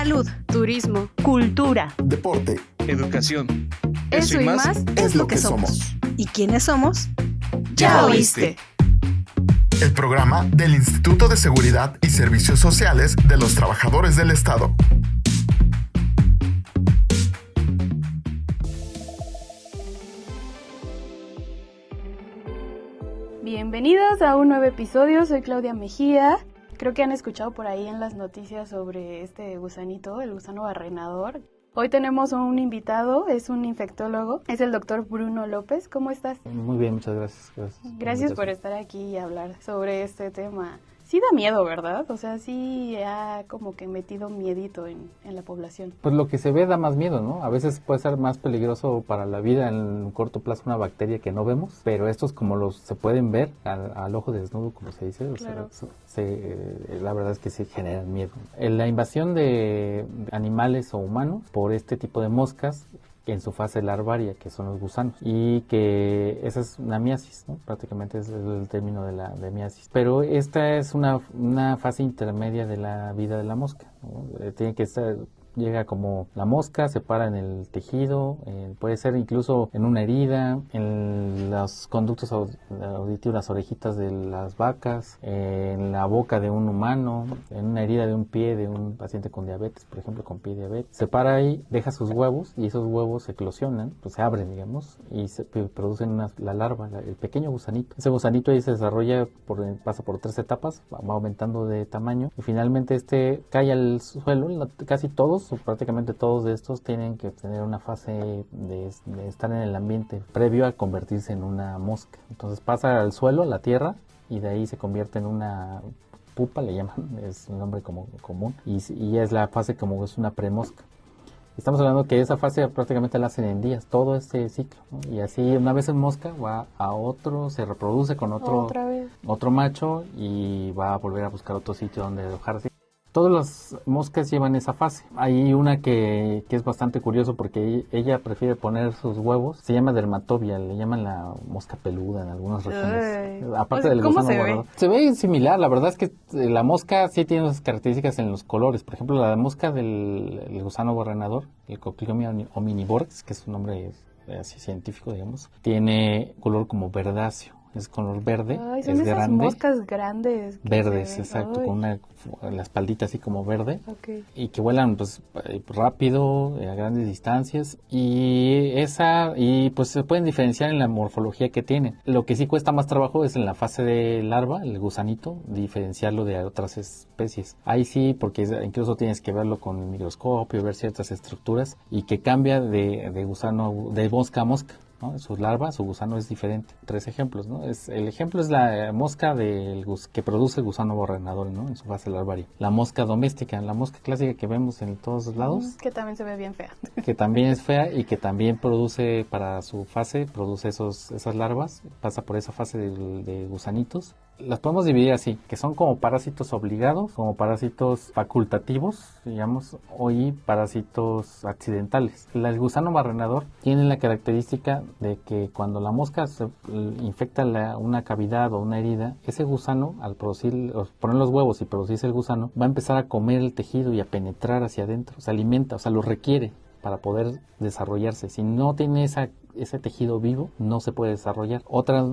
Salud, turismo, cultura, deporte, educación. Eso y más es lo que somos. ¿Y quiénes somos? ¡Ya oíste! El programa del Instituto de Seguridad y Servicios Sociales de los Trabajadores del Estado. Bienvenidos a un nuevo episodio, soy Claudia Mejía. Creo que han escuchado por ahí en las noticias sobre este gusanito, el gusano barrenador. Hoy tenemos un invitado, es un infectólogo, es el doctor Bruno López. ¿Cómo estás? Muy bien, muchas gracias. Gracias por estar aquí y hablar sobre este tema. Sí da miedo, ¿verdad? O sea, sí ha como que metido miedito en la población. Pues lo que se ve da más miedo, ¿no? A veces puede ser más peligroso para la vida en un corto plazo una bacteria que no vemos, pero estos como los se pueden ver al ojo desnudo, como se dice, claro. o sea, la verdad es que sí generan miedo. La invasión de animales o humanos por este tipo de moscas en su fase larvaria, que son los gusanos, y que esa es una miasis, ¿no? Prácticamente es el término de miasis. Pero esta es una fase intermedia de la vida de la mosca, ¿no? Tiene que estar... Llega como la mosca, se para en el tejido, puede ser incluso en una herida, en los conductos auditivos, las orejitas de las vacas, en la boca de un humano, en una herida de un pie de un paciente con diabetes, por ejemplo, con pie diabetes. Se para ahí, deja sus huevos y esos huevos eclosionan, pues se abren, digamos, y se producen la larva, el pequeño gusanito. Ese gusanito ahí se desarrolla, pasa por 3 etapas, va aumentando de tamaño y finalmente cae al suelo. Casi todos, o prácticamente todos de estos, tienen que tener una fase de estar en el ambiente previo a convertirse en una mosca. Entonces pasa al suelo, a la tierra, y de ahí se convierte en una pupa, le llaman, es un nombre como común, y es la fase como es una premosca. Estamos hablando que esa fase prácticamente la hacen en días, todo este ciclo, ¿no? Y así una vez en mosca va a otro, se reproduce con otro macho y va a volver a buscar otro sitio donde alojarse. Todas las moscas llevan esa fase. Hay una que es bastante curioso porque ella prefiere poner sus huevos. Se llama dermatobia, le llaman la mosca peluda en algunas regiones. Aparte del ¿cómo gusano se guardador. ve? Se ve similar, la verdad es que la mosca sí tiene unas características en los colores. Por ejemplo, la mosca del gusano barrenador, el Cocliomia omnivorax, que es su nombre así científico, digamos, tiene color como verdáceo. Es color verde, Ay, son es esas grande. moscas grandes. Verdes, exacto, Ay. con la espaldita así como verde. Okay. Y que vuelan pues rápido, a grandes distancias. Y pues se pueden diferenciar en la morfología que tienen. Lo que sí cuesta más trabajo es en la fase de larva, el gusanito, diferenciarlo de otras especies. Ahí sí, porque incluso tienes que verlo con el microscopio, ver ciertas estructuras, y que cambia de gusano, de mosca a mosca, ¿no? Su larva, su gusano es diferente. 3 ejemplos, ¿no? El ejemplo es la mosca que produce el gusano barrenador, ¿no? En su fase larvaria. La mosca doméstica, la mosca clásica que vemos en todos lados. Que también se ve bien fea. Que también es fea y que también produce, para su fase, produce esas larvas, pasa por esa fase de gusanitos. Las podemos dividir así, que son como parásitos obligados, como parásitos facultativos, digamos, y parásitos accidentales. El gusano barrenador tiene la característica de que cuando la mosca se infecta una cavidad o una herida, ese gusano, al poner los huevos y producirse el gusano, va a empezar a comer el tejido y a penetrar hacia adentro, se alimenta, o sea, lo requiere para poder desarrollarse. Si no tiene ese tejido vivo, no se puede desarrollar. Otras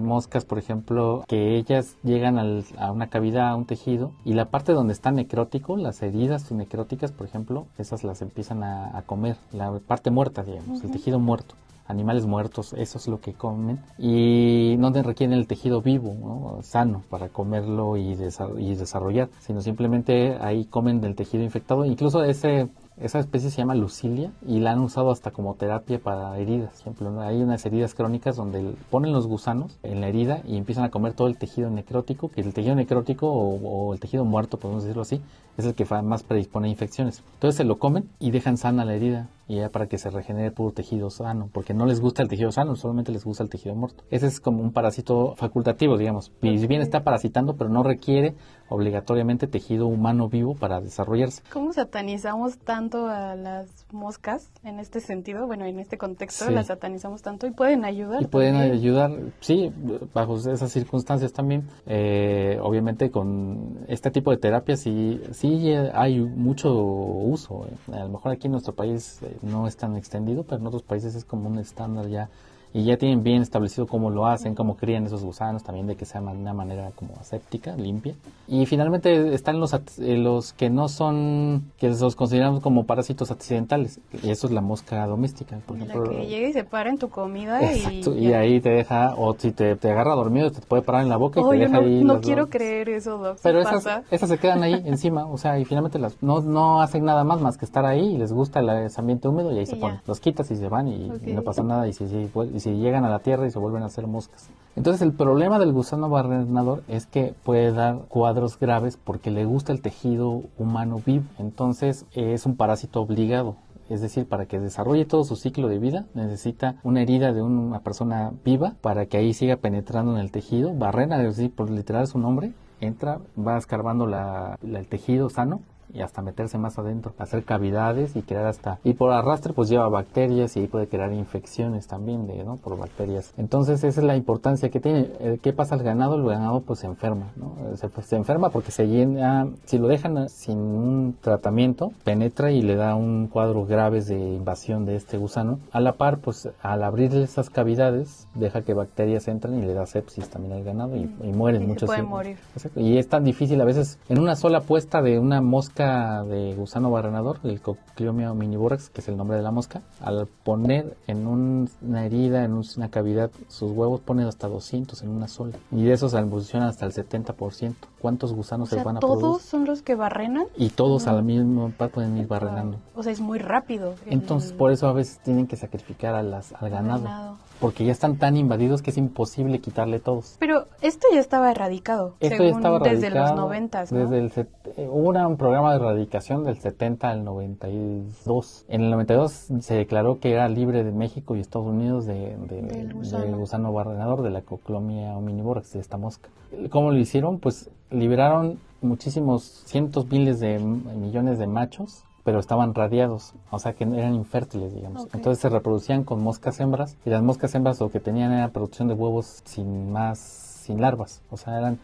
moscas, por ejemplo, que ellas llegan a una cavidad, a un tejido, y la parte donde está necrótico, las heridas necróticas, por ejemplo, esas las empiezan a comer, la parte muerta, digamos, el tejido muerto. Animales muertos, eso es lo que comen, y no requieren el tejido vivo, ¿no? Sano para comerlo y desarrollar, sino simplemente ahí comen del tejido infectado. Incluso esa especie se llama Lucilia y la han usado hasta como terapia para heridas. Por ejemplo, ¿no? Hay unas heridas crónicas donde ponen los gusanos en la herida y empiezan a comer todo el tejido necrótico, que el tejido necrótico o el tejido muerto, podemos decirlo así, es el que más predispone a infecciones. Entonces se lo comen y dejan sana la herida, y ya para que se regenere puro tejido sano, porque no les gusta el tejido sano, solamente les gusta el tejido muerto. Ese es como un parásito facultativo, digamos. Y si bien está parasitando, pero no requiere obligatoriamente tejido humano vivo para desarrollarse. ¿Cómo satanizamos tanto tanto a las moscas en este sentido, bueno, en este contexto, Sí. las satanizamos tanto y pueden ayudar Y pueden también. ayudar, sí, bajo esas circunstancias también. Obviamente con este tipo de terapias sí hay mucho uso. A lo mejor aquí en nuestro país no es tan extendido, pero en otros países es como un estándar ya. Y ya tienen bien establecido cómo lo hacen, cómo crían esos gusanos, también de que sea de una manera como aséptica, limpia. Y finalmente están los que no son, que los consideramos como parásitos accidentales. Y eso es la mosca doméstica, por La ejemplo. que llega y se para en tu comida Exacto, y y ya. ahí te deja, o si te agarra dormido, te puede parar en la boca y te Oye, deja ahí no las quiero dos. creer eso, Doc. ¿Sí Pero pasa? esas se quedan ahí encima, o sea, y finalmente no hacen nada más que estar ahí y les gusta ese ambiente húmedo y ahí se Y ponen. ya. Los quitas y se van y Ok. no pasa nada y si llegan a la tierra y se vuelven a hacer moscas. Entonces el problema del gusano barrenador es que puede dar cuadros graves porque le gusta el tejido humano vivo. Entonces es un parásito obligado. Es decir, para que desarrolle todo su ciclo de vida, necesita una herida de una persona viva para que ahí siga penetrando en el tejido. Barrena, es decir, por literal su nombre, entra, va escarbando el tejido sano y hasta meterse más adentro, hacer cavidades y crear y por arrastre pues lleva bacterias y ahí puede crear infecciones también por bacterias. Entonces esa es la importancia que tiene. ¿Qué pasa al ganado? El ganado pues se enferma, ¿no? Se enferma porque se llena, si lo dejan sin un tratamiento, penetra y le da un cuadro graves de invasión de este gusano. A la par, pues al abrirle esas cavidades, deja que bacterias entren y le da sepsis también al ganado y mueren Y se muchos. pueden morir. Exacto. Y es tan difícil a veces en una sola puesta de una mosca de gusano barrenador, el Cocliomia omnivorax, que es el nombre de la mosca, al poner en una herida, en una cavidad, sus huevos ponen hasta 200 en una sola. Y de esos evolucionan hasta el 70%. ¿Cuántos gusanos O sea, se van a ¿todos producir? son los que barrenan? Y todos a la misma par pueden ir barrenando. O sea, es muy rápido. Entonces, por eso a veces tienen que sacrificar al ganado. Porque ya están tan invadidos que es imposible quitarle todos. Pero esto ya estaba erradicado. Esto ya según estaba desde erradicado los 90, ¿no? Hubo un programa de erradicación del 70 al 92. En el 92 se declaró que era libre de México y Estados Unidos del gusano barrenador, de la Cocliomia omnivorax, de esta mosca. ¿Cómo lo hicieron? Pues liberaron muchísimos, cientos, miles de millones de machos, pero estaban radiados, o sea que eran infértiles, digamos. Okay. Entonces se reproducían con moscas hembras, y las moscas hembras lo que tenían era producción de huevos sin larvas, o sea, eran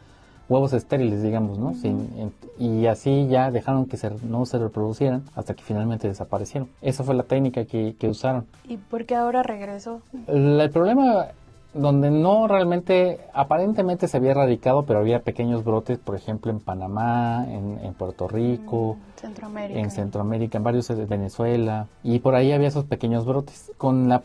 huevos estériles, digamos, ¿no? Y así ya dejaron que no se reproducieran hasta que finalmente desaparecieron. Esa fue la técnica que usaron. ¿Y por qué ahora regresó? El problema donde no realmente, aparentemente se había erradicado, pero había pequeños brotes, por ejemplo, en Panamá, en Puerto Rico, en Centroamérica, en varios de Venezuela, y por ahí había esos pequeños brotes. Con la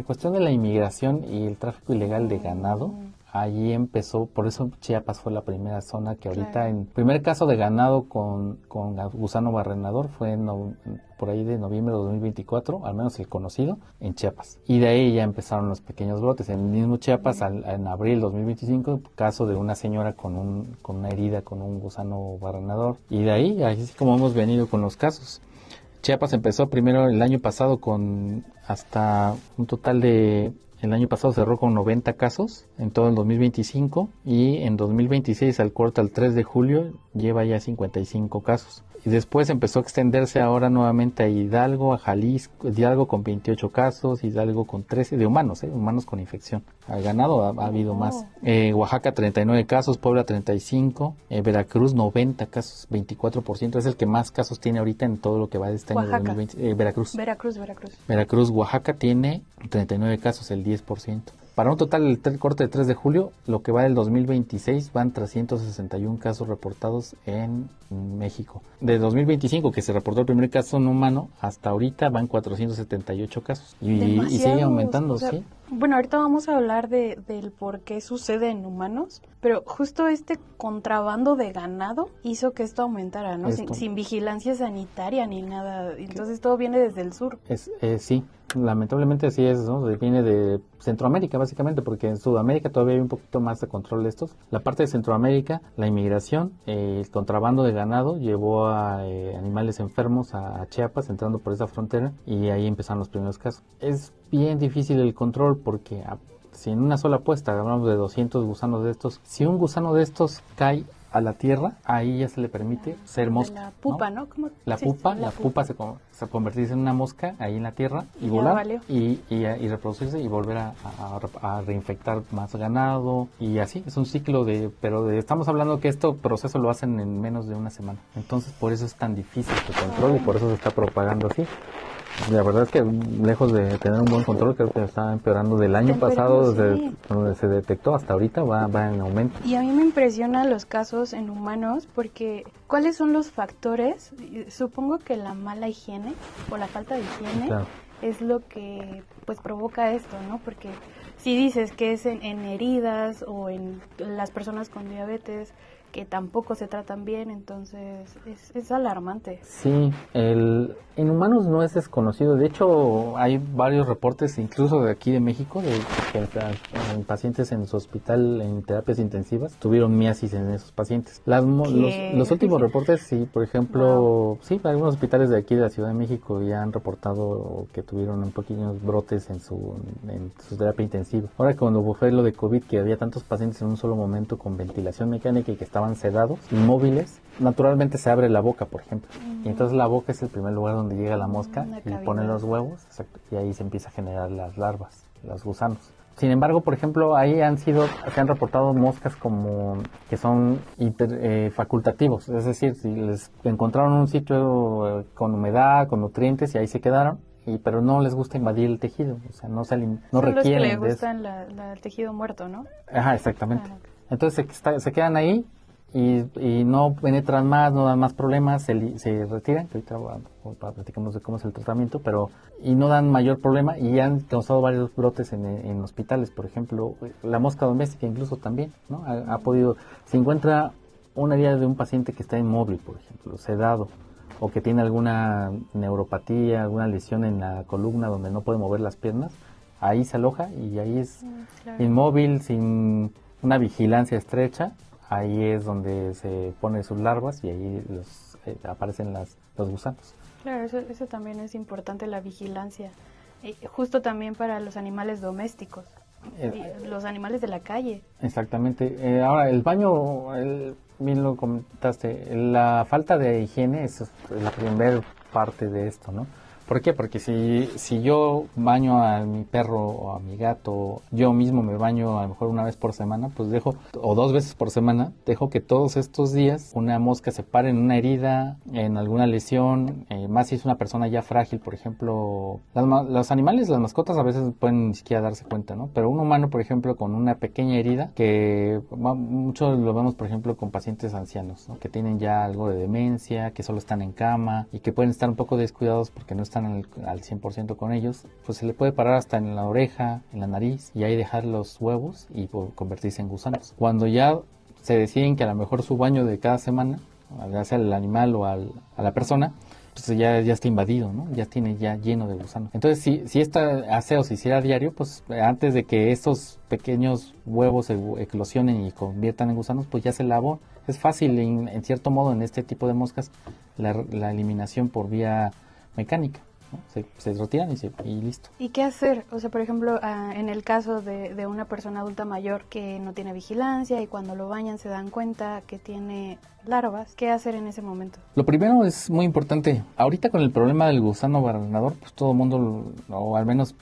cuestión de la inmigración y el tráfico ilegal de ganado, allí empezó, por eso Chiapas fue la primera zona que ahorita, en primer caso de ganado con gusano barrenador fue por ahí de noviembre de 2024, al menos el conocido, en Chiapas. Y de ahí ya empezaron los pequeños brotes. En el mismo Chiapas, en abril de 2025, caso de una señora con una herida con un gusano barrenador. Y de ahí, así como hemos venido con los casos. Chiapas empezó primero el año pasado con hasta un total de... El año pasado cerró con 90 casos en todo el 2025 y en 2026 al corte al 3 de julio lleva ya 55 casos. Y después empezó a extenderse ahora nuevamente a Hidalgo, a Jalisco, Hidalgo con 28 casos, Hidalgo con 13 de humanos, humanos con infección. Al ganado ha habido más. Oaxaca 39 casos, Puebla 35, Veracruz 90 casos, 24%. Es el que más casos tiene ahorita en todo lo que va de este año de 2020. Veracruz. Veracruz, Oaxaca tiene 39 casos, el 10%. Para un total, el corte de 3 de julio, lo que va del 2026, van 361 casos reportados en México. De 2025, que se reportó el primer caso en humano, hasta ahorita van 478 casos. Y sigue aumentando, o sea, ¿sí? Bueno, ahorita vamos a hablar del por qué sucede en humanos, pero justo este contrabando de ganado hizo que esto aumentara, ¿no? Sin vigilancia sanitaria ni nada. Entonces todo viene desde el sur. Sí, lamentablemente así es, ¿no? Viene de Centroamérica, básicamente, porque en Sudamérica todavía hay un poquito más de control de estos. La parte de Centroamérica, la inmigración, el contrabando de ganado llevó a animales enfermos a Chiapas, entrando por esa frontera, y ahí empezaron los primeros casos. Es bien difícil el control porque si en una sola puesta hablamos de 200 gusanos de estos, si un gusano de estos cae a la tierra, ahí ya se le permite ser mosca. La pupa, ¿no? ¿Cómo? La Sí, pupa, sí, la pupa se convertirse en una mosca ahí en la tierra y Ya volar valió. y reproducirse y volver a reinfectar más ganado y así. Es un ciclo estamos hablando que este proceso lo hacen en menos de una semana. Entonces por eso es tan difícil su control y por eso se está propagando así. La verdad es que lejos de tener un buen control, creo que está empeorando del año Está pasado, empeorando, desde sí. donde se detectó hasta ahorita, va en aumento. Y a mí me impresionan los casos en humanos porque ¿cuáles son los factores? Supongo que la mala higiene o la falta de higiene Claro. es lo que pues provoca esto, ¿no? Porque si dices que es en heridas o en las personas con diabetes que tampoco se tratan bien, entonces es alarmante. Sí, en humanos no es desconocido. De hecho, hay varios reportes, incluso de aquí de México, de que en pacientes en su hospital en terapias intensivas tuvieron miasis en esos pacientes. Los últimos reportes, sí, por ejemplo, sí, algunos hospitales de aquí de la Ciudad de México ya han reportado que tuvieron un pequeños brotes en su terapia intensiva. Ahora, cuando fue lo de COVID, que había tantos pacientes en un solo momento con ventilación mecánica y que estaban sedados, inmóviles, naturalmente se abre la boca, por ejemplo. Y entonces la boca es el primer lugar donde llega la mosca Una y cavidad. pone los huevos, exacto, y ahí se empieza a generar las larvas, los gusanos. Sin embargo, por ejemplo, ahí se han reportado moscas como que son facultativos, es decir, si les encontraron un sitio con humedad, con nutrientes y ahí se quedaron, pero no les gusta invadir el tejido, o sea, no Son requieren los que le de eso. gustan el tejido muerto, ¿no? Ajá, exactamente. Ah, Entonces se quedan ahí y no penetran más, no dan más problemas, se retiran, que ahorita platicamos de cómo es el tratamiento, y no dan mayor problema y han causado varios brotes en hospitales, por ejemplo, la mosca doméstica incluso también, ¿no? Ha podido, si encuentra una herida de un paciente que está inmóvil, por ejemplo, sedado, o que tiene alguna neuropatía, alguna lesión en la columna donde no puede mover las piernas, ahí se aloja y ahí es claro. inmóvil, sin una vigilancia estrecha, ahí es donde se ponen sus larvas y ahí aparecen los gusanos. Claro, eso también es importante, la vigilancia. Justo también para los animales domésticos, los animales de la calle. Exactamente. Ahora, el baño, bien lo comentaste, la falta de higiene es la primera parte de esto, ¿no? ¿Por qué? Porque si yo baño a mi perro o a mi gato, yo mismo me baño a lo mejor una vez por semana, pues o 2 veces por semana, dejo que todos estos días una mosca se pare en una herida, en alguna lesión, más si es una persona ya frágil, por ejemplo. Los animales, las mascotas a veces pueden ni siquiera darse cuenta, ¿no? Pero un humano, por ejemplo, con una pequeña herida, que mucho lo vemos, por ejemplo, con pacientes ancianos, ¿no? Que tienen ya algo de demencia, que solo están en cama y que pueden estar un poco descuidados porque no están al 100% con ellos, pues se le puede parar hasta en la oreja, en la nariz y ahí dejar los huevos y convertirse en gusanos. Cuando ya se deciden que a lo mejor su baño de cada semana, ya sea al animal o a la persona, pues ya está invadido, ¿no? Ya tiene ya lleno de gusanos. Entonces, si este aseo se hiciera diario, pues antes de que estos pequeños huevos eclosionen y conviertan en gusanos, pues ya se lavó. Es fácil, en cierto modo, en este tipo de moscas, la eliminación por vía mecánica, ¿no? Se retiran y listo. ¿Y qué hacer? O sea, por ejemplo, en el caso de una persona adulta mayor que no tiene vigilancia y cuando lo bañan se dan cuenta que tiene larvas, ¿qué hacer en ese momento? Lo primero es muy importante. Ahorita con el problema del gusano barrenador, pues todo el mundo, o al menos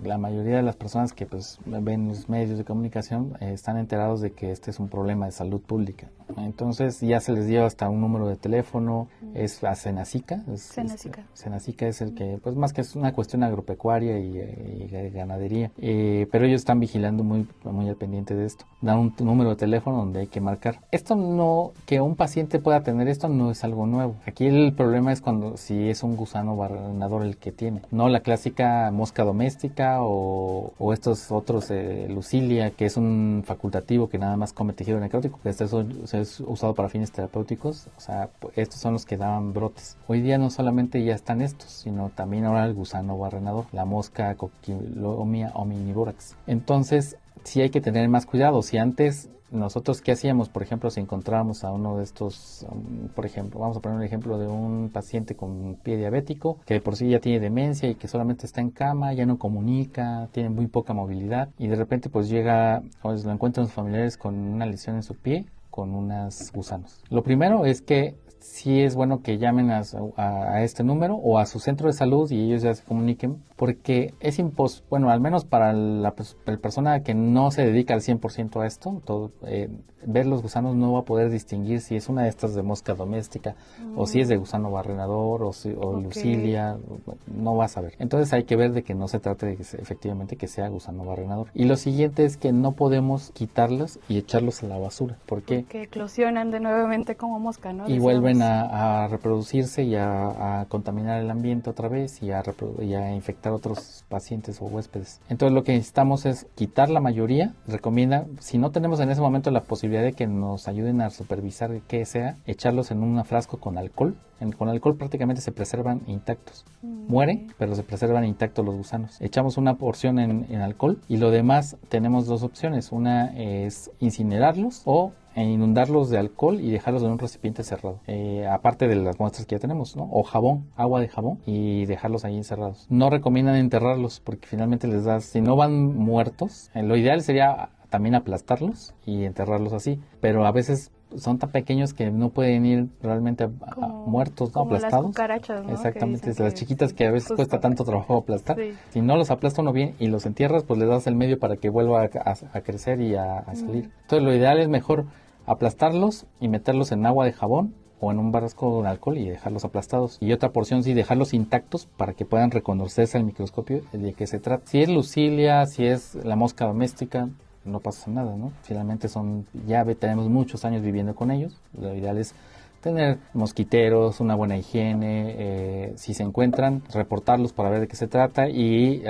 la mayoría de las personas que pues ven los medios de comunicación, están enterados de que este es un problema de salud pública. Entonces ya se les dio hasta un número de teléfono, es a Senacica. Senacica es el que, pues más que es una cuestión agropecuaria y ganadería, pero ellos están vigilando muy al pendiente de esto. Dan un número de teléfono donde hay que marcar. Esto no, que un paciente pueda tener esto no es algo nuevo. Aquí el problema es si es un gusano barrenador el que tiene. No la clásica mosca doméstica o estos otros, Lucilia, que es un facultativo que nada más come tejido necrótico, que es usado para fines terapéuticos. O sea, estos son los que daban brotes. Hoy día no solamente ya están estos, sino también ahora el gusano barrenador, la mosca Coquilomia omnivorax. Entonces, sí hay que tener más cuidado. Si antes nosotros, ¿qué hacíamos? Por ejemplo, si encontrábamos a uno de estos, por ejemplo, vamos a poner un ejemplo de un paciente con pie diabético, que de por sí ya tiene demencia y que solamente está en cama, ya no comunica, tiene muy poca movilidad, y de repente pues llega, o lo encuentran sus familiares con una lesión en su pie, con unos gusanos. Lo primero es que sí es bueno que llamen a este número o a su centro de salud y ellos ya se comuniquen, porque es bueno, al menos para la persona que no se dedica al 100% a esto, ver los gusanos no va a poder distinguir si es una de estas de mosca doméstica o si es de gusano barrenador o Lucilia, no va a saber. Entonces hay que ver de que no se trate de que efectivamente que sea gusano barrenador. Y lo siguiente es que no podemos quitarlos y echarlos a la basura. ¿Por qué? Porque eclosionan de nuevamente como mosca, ¿no? Y vuelven a reproducirse y a contaminar el ambiente otra vez y a infectar a otros pacientes o huéspedes. Entonces lo que necesitamos es quitar la mayoría. Recomienda, si no tenemos en ese momento la posibilidad de que nos ayuden a supervisar qué sea, echarlos en un frasco con alcohol. Con alcohol prácticamente se preservan intactos. Mueren, pero se preservan intactos los gusanos. Echamos una porción en alcohol y lo demás tenemos dos opciones. Una es incinerarlos o inundarlos de alcohol y dejarlos en un recipiente cerrado. Aparte de las muestras que ya tenemos, ¿no? O jabón, agua de jabón y dejarlos ahí encerrados. No recomiendan enterrarlos porque finalmente si no van muertos, lo ideal sería también aplastarlos y enterrarlos así, pero a veces son tan pequeños que no pueden ir realmente muertos, ¿no? Aplastados. Las cucarachas, ¿no? Exactamente, las chiquitas que a veces cuesta tanto trabajo aplastar. Sí. Si no los aplasta uno bien y los entierras, pues le das el medio para que vuelva a crecer y a salir. Entonces lo ideal es mejor aplastarlos y meterlos en agua de jabón o en un frasco de alcohol y dejarlos aplastados. Y otra porción sí dejarlos intactos para que puedan reconocerse al microscopio de qué se trata. Si es Lucilia, si es la mosca doméstica, no pasa nada, ¿no? Finalmente tenemos muchos años viviendo con ellos. Lo ideal es tener mosquiteros, una buena higiene, si se encuentran, reportarlos para ver de qué se trata y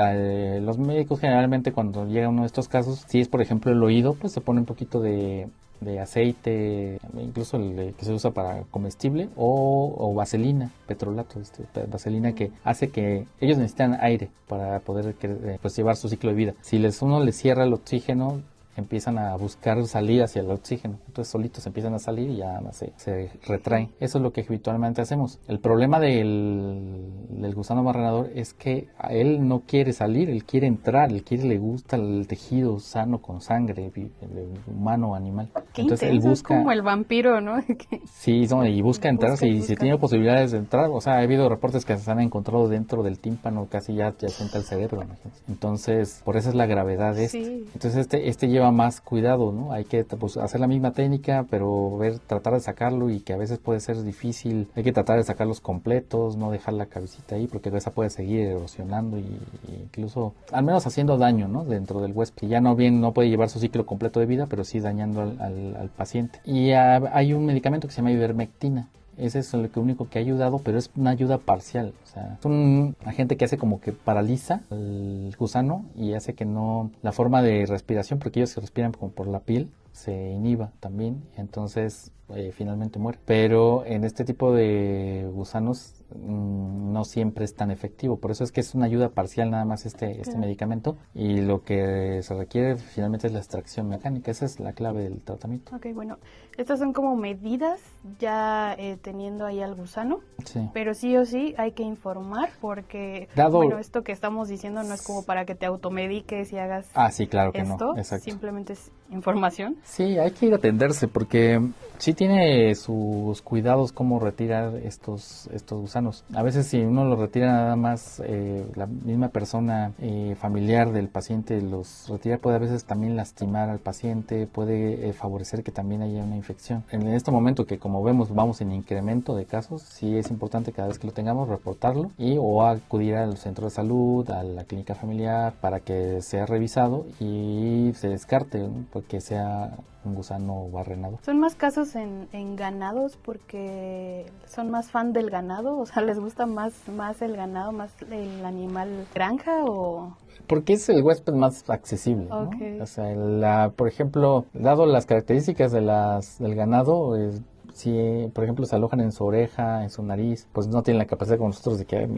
los médicos generalmente cuando llega uno de estos casos, si es por ejemplo el oído, pues se pone un poquito de aceite, incluso el que se usa para comestible o vaselina, petrolato, vaselina que hace que ellos necesitan aire para poder llevar su ciclo de vida. Si uno les cierra el oxígeno, empiezan a buscar salir hacia el oxígeno, entonces solitos empiezan a salir y ya se retraen. Eso es lo que habitualmente hacemos. El problema del gusano barrenador es que a él no quiere salir, él quiere entrar, le gusta el tejido sano con sangre, humano o animal. Qué entonces intenso, él busca, es como el vampiro, ¿no? Sí, y busca entrar, si tiene posibilidades de entrar, o sea, ha habido reportes que se han encontrado dentro del tímpano, casi ya sienta el cerebro, imagínate. Entonces, por eso es la gravedad de esto. Sí. Entonces, este lleva más cuidado, ¿no? Hay que hacer la misma técnica, pero tratar de sacarlo y que a veces puede ser difícil. Hay que tratar de sacarlos completos, no dejar la cabecita ahí, porque esa puede seguir erosionando y incluso, al menos haciendo daño, ¿no? Dentro del huésped. Ya no puede llevar su ciclo completo de vida, pero sí dañando al paciente. Y hay un medicamento que se llama ivermectina. Ese es lo único que ha ayudado, pero es una ayuda parcial. O sea, es un agente que hace como que paraliza el gusano y hace que la forma de respiración, porque ellos se respiran como por la piel, se inhiba también, entonces finalmente muere. Pero en este tipo de gusanos no siempre es tan efectivo, por eso es que es una ayuda parcial nada más este medicamento, y lo que se requiere finalmente es la extracción mecánica. Esa es la clave del tratamiento. Ok, bueno, estas son como medidas ya teniendo ahí al gusano, sí. Pero sí o sí hay que informar porque esto que estamos diciendo no es como para que te automediques y hagas sí, claro que esto, no. Exacto. Simplemente es información. Sí, hay que ir a atenderse porque sí tiene sus cuidados cómo retirar estos gusanos. A veces si uno los retira nada más, la misma persona familiar del paciente los retira, puede a veces también lastimar al paciente, puede favorecer que también haya una infección. En este momento que como vemos vamos en incremento de casos, sí es importante cada vez que lo tengamos reportarlo o acudir al centro de salud, a la clínica familiar para que sea revisado y se descarte, ¿no? Porque sea un gusano barrenador. ¿Son más casos en ganados porque son más fan del ganado? O sea, ¿les gusta más el ganado, más el animal granja o...? Porque es el huésped más accesible, okay, ¿no? O sea, por ejemplo, dado las características del ganado, si, por ejemplo, se alojan en su oreja, en su nariz, pues no tienen la capacidad como nosotros de que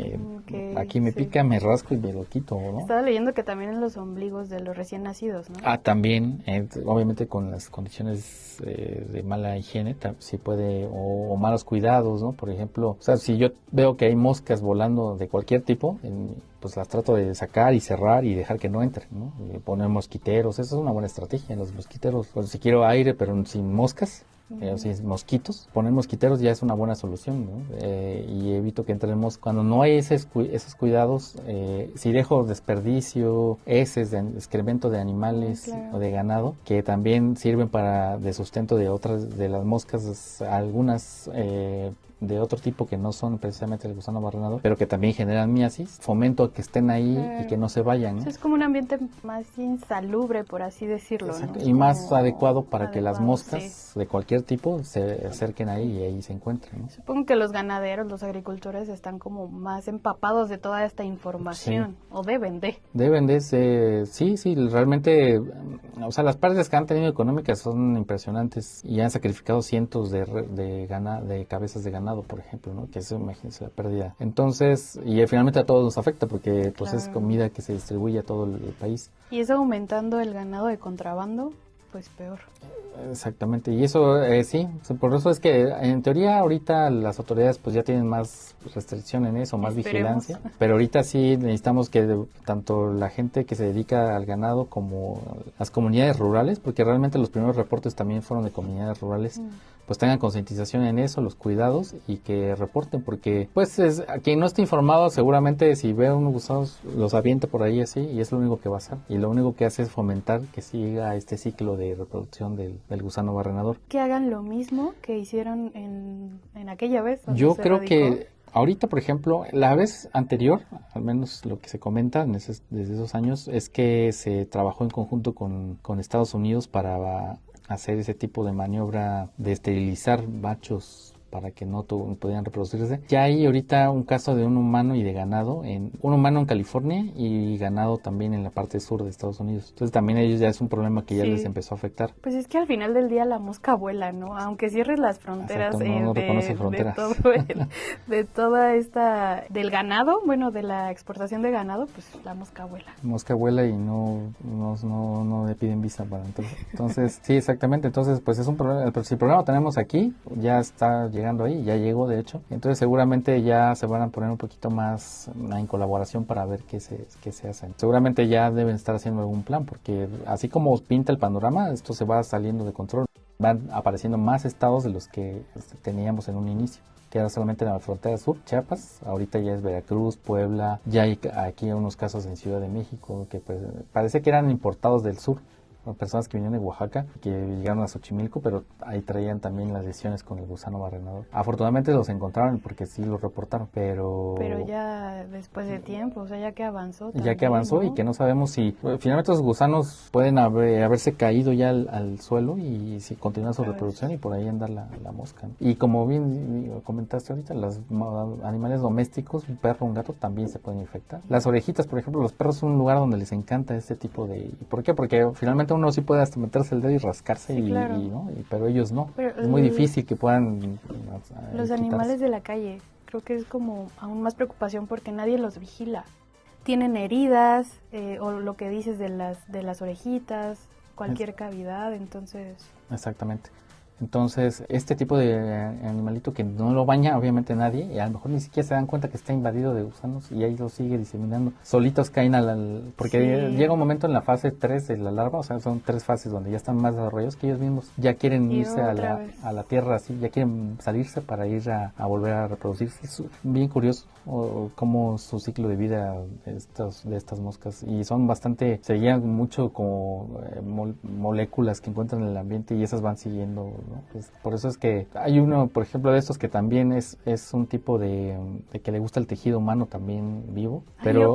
aquí me pica, me rasco y me lo quito, ¿no? Estaba leyendo que también en los ombligos de los recién nacidos, ¿no? También, obviamente con las condiciones de mala higiene, sí puede, o malos cuidados, ¿no? Por ejemplo, o sea, si yo veo que hay moscas volando de cualquier tipo, pues las trato de sacar y cerrar y dejar que no entren, ¿no? Y poner mosquiteros, esa es una buena estrategia, los mosquiteros, pues si quiero aire pero sin moscas, o sea, mosquitos. Poner mosquiteros ya es una buena solución, ¿no? Y evito que entremos, cuando no hay esos cuidados, si dejo desperdicio, heces, excremento de animales o de ganado, que también sirven de sustento de otras, de las moscas, algunas de otro tipo que no son precisamente el gusano barrenador, pero que también generan miasis, fomento a que estén ahí y que no se vayan, ¿no? Es como un ambiente más insalubre, por así decirlo, ¿no? Y más adecuado para que las moscas sí, de cualquier tipo se acerquen ahí y ahí se encuentren, ¿no? Supongo que los ganaderos, los agricultores están como más empapados de toda esta información, o deben de. Deben de ser, sí, realmente, o sea, las pérdidas que han tenido económicas son impresionantes y han sacrificado cientos de cabezas de ganado, por ejemplo, ¿no? Que eso, imagínense la pérdida. Entonces, y finalmente a todos nos afecta porque pues es comida que se distribuye a todo el país. Y eso aumentando el ganado de contrabando, pues peor. Exactamente, y eso sí, por eso es que en teoría ahorita las autoridades pues ya tienen más restricción en eso, más vigilancia, pero ahorita sí necesitamos que tanto la gente que se dedica al ganado como las comunidades rurales, porque realmente los primeros reportes también fueron de comunidades rurales, pues tengan concientización en eso, los cuidados y que reporten, porque pues a quien no esté informado seguramente si ve unos gusanos los avienta por ahí así y es lo único que va a hacer, y lo único que hace es fomentar que siga este ciclo de reproducción del gusano barrenador. Que hagan lo mismo que hicieron en aquella vez. Yo creo que ahorita, por ejemplo, la vez anterior, al menos lo que se comenta desde esos años, es que se trabajó en conjunto con Estados Unidos para hacer ese tipo de maniobra de esterilizar machos para que no pudieran reproducirse. Ya hay ahorita un caso de un humano y de ganado, un humano en California y ganado también en la parte sur de Estados Unidos. Entonces también ellos ya es un problema que ya les empezó a afectar. Pues es que al final del día la mosca vuela, ¿no? Aunque cierres las fronteras, no reconoce fronteras. De toda esta, del ganado, bueno, de la exportación de ganado, pues la mosca vuela. Mosca vuela y no le piden visa para entrar. Entonces, sí, exactamente. Entonces, pues es un problema. Si el problema lo tenemos aquí, ya está llegando ahí, ya llegó de hecho. Entonces seguramente ya se van a poner un poquito más en colaboración para ver qué se hace. Seguramente ya deben estar haciendo algún plan, porque así como pinta el panorama, esto se va saliendo de control. Van apareciendo más estados de los que teníamos en un inicio, que era solamente en la frontera sur, Chiapas, ahorita ya es Veracruz, Puebla, ya hay aquí unos casos en Ciudad de México, que pues, parece que eran importados del sur, personas que vinieron de Oaxaca, que llegaron a Xochimilco, pero ahí traían también las lesiones con el gusano barrenador. Afortunadamente los encontraron porque sí los reportaron, pero ya después de tiempo, o sea, ya que avanzó también, ya que avanzó, ¿no? Y que no sabemos si finalmente los gusanos pueden haberse caído ya al suelo y si continúa su reproducción y por ahí andar la mosca, ¿no? Y como bien comentaste ahorita, los animales domésticos, un perro, un gato, también se pueden infectar. Las orejitas, por ejemplo, los perros son un lugar donde les encanta este tipo de... ¿Por qué? Porque finalmente uno sí puede hasta meterse el dedo y rascarse, sí, claro. Pero ellos no. Pero es muy difícil que puedan los animales de la calle, creo que es como aún más preocupación porque nadie los vigila. Tienen heridas, o lo que dices de las orejitas, cualquier cavidad, entonces... Exactamente. Entonces, este tipo de animalito que no lo baña obviamente nadie, y a lo mejor ni siquiera se dan cuenta que está invadido de gusanos y ahí lo sigue diseminando. Solitos caen porque llega un momento en la fase 3 de la larva, o sea, son 3 fases donde ya están más desarrollados que ellos mismos ya quieren irse a la tierra, así, ya quieren salirse para ir a volver a reproducirse. Es bien curioso cómo su ciclo de vida de estas moscas, y son bastante, se guían mucho como moléculas que encuentran en el ambiente y esas van siguiendo, ¿no? Pues por eso es que hay uno, por ejemplo, de estos que también es un tipo de que le gusta el tejido humano también vivo. Pero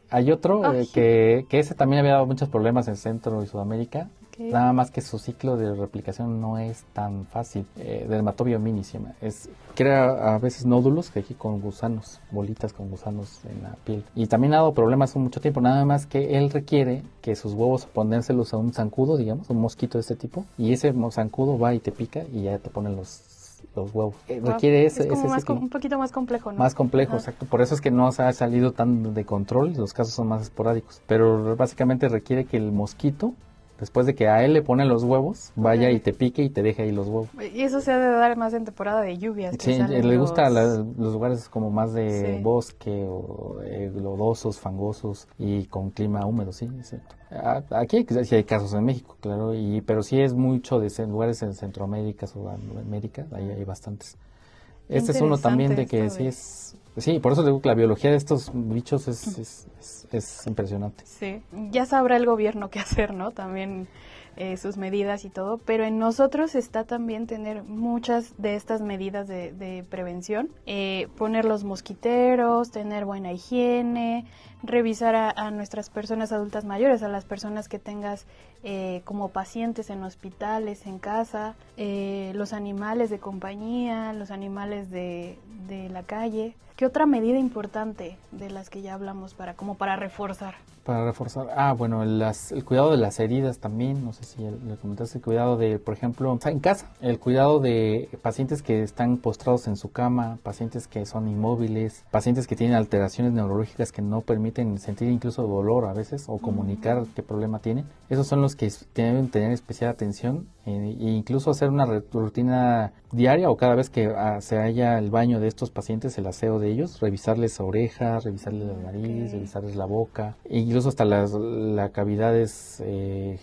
hay otro que ese también había dado muchos problemas en Centro y Sudamérica. Nada más que su ciclo de replicación no es tan fácil. Dermatobio se llama. Crea a veces nódulos que aquí con gusanos, bolitas con gusanos en la piel. Y también ha dado problemas hace mucho tiempo. Nada más que él requiere que sus huevos ponérselos a un zancudo, digamos, un mosquito de este tipo. Y ese zancudo va y te pica y ya te ponen los huevos. Requiere ese ciclo. Un poquito más complejo, ¿no? Más complejo, exacto. Por eso es que no se ha salido tan de control. Los casos son más esporádicos. Pero básicamente requiere que el mosquito después de que a él le ponen los huevos, vaya y te pique y te deje ahí los huevos. Y eso se ha de dar más en temporada de lluvias. Sí, le gusta los lugares como más de Sí. bosque o lodosos, fangosos y con clima húmedo, sí, exacto. Aquí sí hay casos en México, claro, pero sí es mucho de lugares en Centroamérica, Sudamérica, ahí hay bastantes. Este es uno también de que sí es... Sí, por eso digo que la biología de estos bichos es impresionante. Sí, ya sabrá el gobierno qué hacer, ¿no? También sus medidas y todo, pero en nosotros está también tener muchas de estas medidas de prevención, poner los mosquiteros, tener buena higiene, revisar a nuestras personas adultas mayores, a las personas que tengas como pacientes en hospitales, en casa, los animales de compañía, los animales de la calle. ¿Qué otra medida importante de las que ya hablamos para reforzar? Para reforzar, bueno, el cuidado de las heridas también, no sé si le comentaste, el cuidado de, por ejemplo, en casa, el cuidado de pacientes que están postrados en su cama, pacientes que son inmóviles, pacientes que tienen alteraciones neurológicas que no permiten sentir incluso dolor a veces o comunicar qué problema tienen. Esos son los que deben tener especial atención e incluso hacer una rutina diaria o cada vez que se haya el baño de estos pacientes, el aseo de ellos, revisarles orejas, revisarles la nariz, revisarles la boca, incluso hasta las cavidades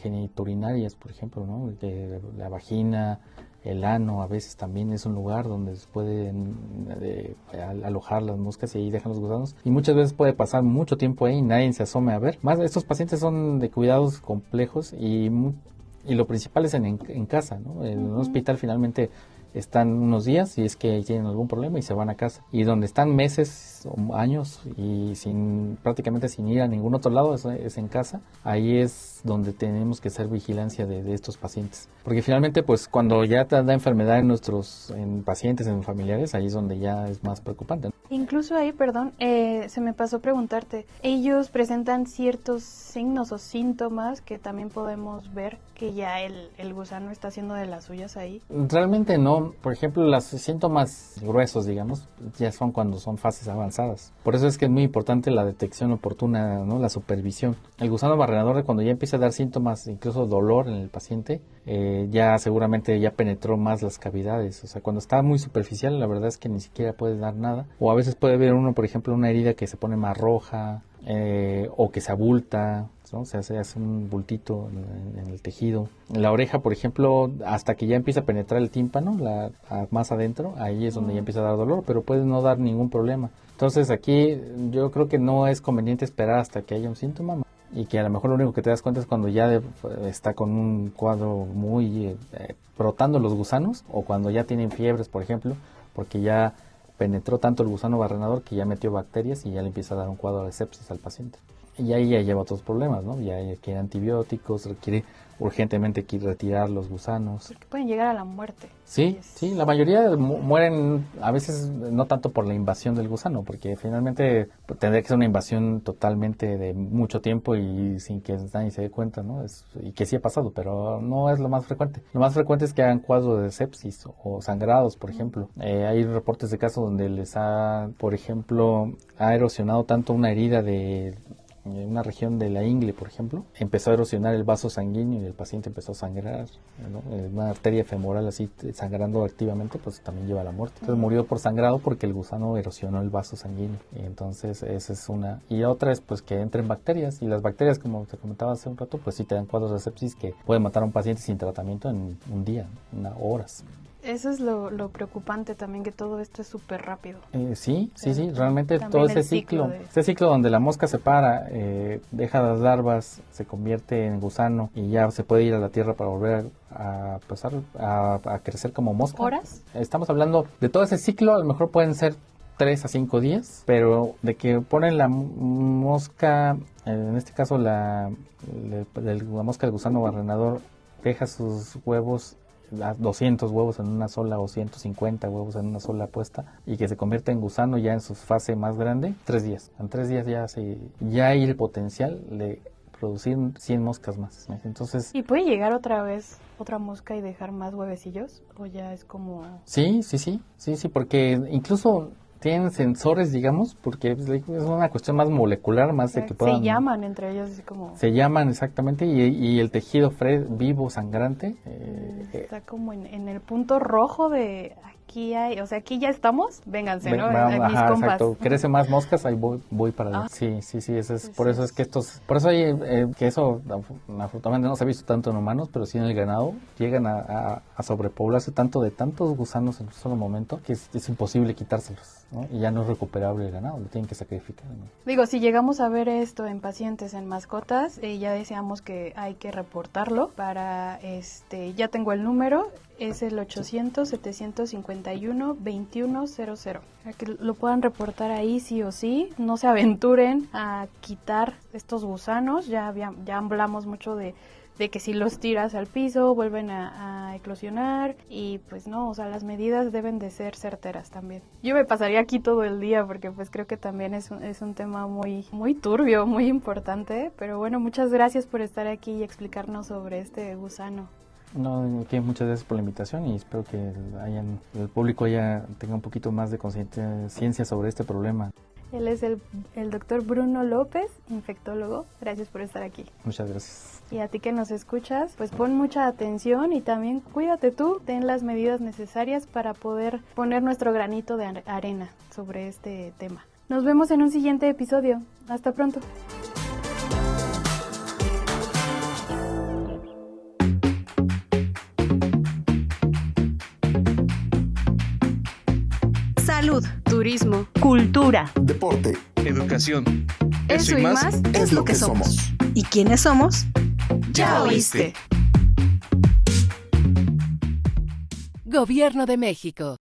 genitourinarias, por ejemplo, ¿no? De la vagina, el ano, a veces también es un lugar donde se pueden alojar las moscas y ahí dejan los gusanos. Y muchas veces puede pasar mucho tiempo ahí y nadie se asome a ver. Más estos pacientes son de cuidados complejos y lo principal es en casa, ¿no? En un hospital finalmente están unos días y es que tienen algún problema y se van a casa. Y donde están meses o años y prácticamente sin ir a ningún otro lado es en casa. Ahí es donde tenemos que hacer vigilancia de estos pacientes. Porque finalmente pues cuando ya te da enfermedad en pacientes, en familiares, ahí es donde ya es más preocupante. Incluso ahí, perdón, se me pasó preguntarte, ellos presentan ciertos signos o síntomas que también podemos ver que ya el gusano está haciendo de las suyas ahí. Realmente no. Por ejemplo, los síntomas gruesos, digamos, ya son cuando son fases avanzadas. Por eso es que es muy importante la detección oportuna, ¿no? La supervisión. El gusano barrenador, cuando ya empieza a dar síntomas, incluso dolor en el paciente, ya seguramente ya penetró más las cavidades. O sea, cuando está muy superficial, la verdad es que ni siquiera puede dar nada. O a veces puede ver uno, por ejemplo, una herida que se pone más roja, o que se abulta, ¿no? Se hace un bultito en el tejido. La oreja, por ejemplo, hasta que ya empieza a penetrar el tímpano, más adentro, ahí es donde ya empieza a dar dolor, pero puede no dar ningún problema. Entonces aquí yo creo que no es conveniente esperar hasta que haya un síntoma y que a lo mejor lo único que te das cuenta es cuando ya está con un cuadro muy brotando los gusanos o cuando ya tienen fiebres, por ejemplo, porque ya penetró tanto el gusano barrenador que ya metió bacterias y ya le empieza a dar un cuadro de sepsis al paciente. Y ahí ya lleva otros problemas, ¿no? Ya requiere antibióticos, requiere urgentemente retirar los gusanos. Porque pueden llegar a la muerte. Sí, la mayoría mueren a veces no tanto por la invasión del gusano, porque finalmente tendría que ser una invasión totalmente de mucho tiempo y sin que nadie se dé cuenta, ¿no? Y que sí ha pasado, pero no es lo más frecuente. Lo más frecuente es que hagan cuadros de sepsis o sangrados, por ejemplo. Hay reportes de casos donde por ejemplo, ha erosionado tanto una herida de una región de la ingle, por ejemplo, empezó a erosionar el vaso sanguíneo y el paciente empezó a sangrar, ¿no? Una arteria femoral así sangrando activamente, pues también lleva a la muerte. Entonces murió por sangrado porque el gusano erosionó el vaso sanguíneo. Y entonces esa es una. Y otra es pues que entren bacterias, y las bacterias, como te comentaba hace un rato, pues sí te dan cuadros de sepsis que pueden matar a un paciente sin tratamiento en un día, horas. Eso es lo preocupante también, que todo esto es súper rápido. Sí, realmente también todo ese el ciclo ese ciclo donde la mosca se para, deja las larvas, se convierte en gusano y ya se puede ir a la tierra para volver a pasar a crecer como mosca. ¿Horas? Estamos hablando de todo ese ciclo, a lo mejor pueden ser 3 a 5 días, pero de que ponen la mosca, en este caso la mosca del gusano barrenador, deja sus huevos, 200 huevos en una sola o 150 huevos en una sola puesta, y que se convierte en gusano ya en su fase más grande, 3 días. En 3 días ya hay el potencial de producir 100 moscas más. Entonces, ¿y puede llegar otra vez otra mosca y dejar más huevecillos? ¿O ya es como...? Sí, porque incluso tienen sensores, digamos, porque es una cuestión más molecular, más de que puedan... Se llaman entre ellos, así como... Se llaman exactamente, y el tejido vivo, sangrante... está como en el punto rojo de... Aquí hay, o sea, aquí ya estamos, vénganse, ¿no? Mis compas. Exacto. Crece más moscas, ahí voy para allá. Sí, eso es, por eso es que por eso hay, que eso afortunadamente no se ha visto tanto en humanos, pero sí en el ganado, llegan a sobrepoblarse tanto de tantos gusanos en un solo momento, que es imposible quitárselos, ¿no? Y ya no es recuperable el ganado, lo tienen que sacrificar, ¿no? Digo, si llegamos a ver esto en pacientes, en mascotas, ya decíamos que hay que reportarlo para, ya tengo el número, es el 800-751-2100. Para que lo puedan reportar ahí sí o sí, no se aventuren a quitar estos gusanos, ya hablamos mucho de que si los tiras al piso vuelven a eclosionar y pues no, o sea, las medidas deben de ser certeras también. Yo me pasaría aquí todo el día porque pues creo que también es un tema muy, muy turbio, muy importante, pero bueno, muchas gracias por estar aquí y explicarnos sobre este gusano. No, que muchas gracias por la invitación y espero que el público ya tenga un poquito más de conciencia sobre este problema. Él es el doctor Bruno López, infectólogo. Gracias por estar aquí. Muchas gracias. Y a ti que nos escuchas, pues pon mucha atención y también cuídate tú, ten las medidas necesarias para poder poner nuestro granito de arena sobre este tema. Nos vemos en un siguiente episodio. Hasta pronto. Salud, Turismo, cultura, Deporte. Educación. eso y más Es lo que somos. ¿y quiénes somos? ya oíste. Gobierno de México.